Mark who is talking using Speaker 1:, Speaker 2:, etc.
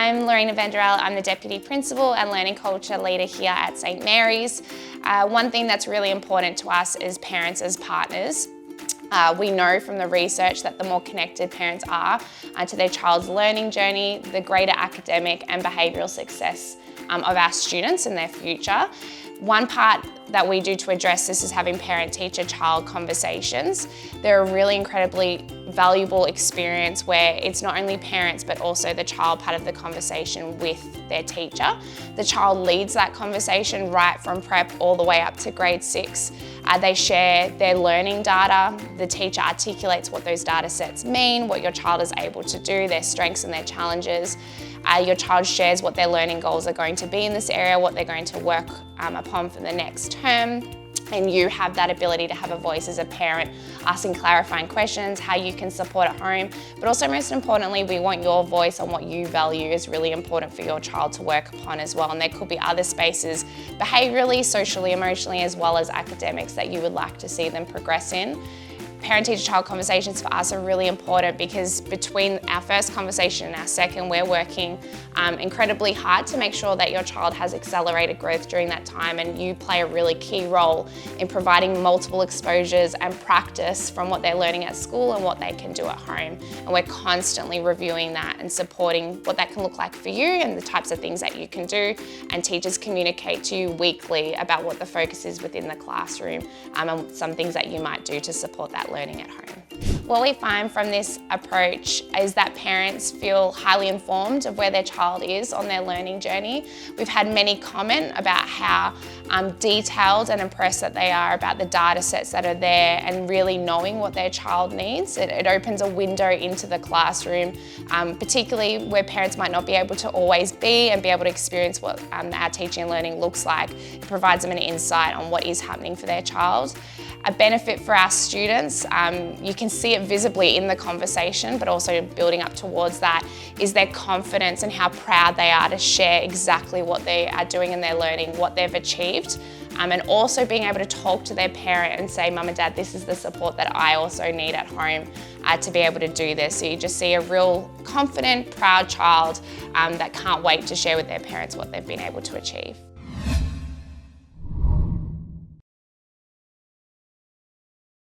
Speaker 1: I'm Lorena Vanderell. I'm the Deputy Principal and Learning Culture Leader here at St Mary's. One thing that's really important to us is parents as partners. We know from the research that the more connected parents are to their child's learning journey, the greater academic and behavioural success of our students in their future. One part that we do to address this is having parent-teacher-child conversations. They're a really incredibly valuable experience where it's not only parents but also the child part of the conversation with their teacher. The child leads that conversation right from prep all the way up to grade 6. They share their learning data. The teacher articulates what those data sets mean, what your child is able to do, their strengths and their challenges. Your child shares what their learning goals are going to be in this area, what they're going to work upon for the next term. And you have that ability to have a voice as a parent, asking clarifying questions, how you can support at home. But also most importantly, we want your voice on what you value is really important for your child to work upon as well. And there could be other spaces, behaviourally, socially, emotionally, as well as academics that you would like to see them progress in. Parent-teacher-child conversations for us are really important because between our first conversation and our second, we're working incredibly hard to make sure that your child has accelerated growth during that time, and you play a really key role in providing multiple exposures and practice from what they're learning at school and what they can do at home. And we're constantly reviewing that and supporting what that can look like for you and the types of things that you can do. And teachers communicate to you weekly about what the focus is within the classroom and some things that you might do to support that learning at home. What we find from this approach is that parents feel highly informed of where their child is on their learning journey. We've had many comment about how detailed and impressed that they are about the data sets that are there and really knowing what their child needs. It opens a window into the classroom, particularly where parents might not be able to always be and be able to experience what our teaching and learning looks like. It provides them an insight on what is happening for their child. A benefit for our students, you can see it visibly in the conversation, but also building up towards that is their confidence and how proud they are to share exactly what they are doing in their learning, what they've achieved, and also being able to talk to their parent and say, Mum and Dad, this is the support that I also need at home to be able to do this. So you just see a real confident, proud child that can't wait to share with their parents what they've been able to achieve.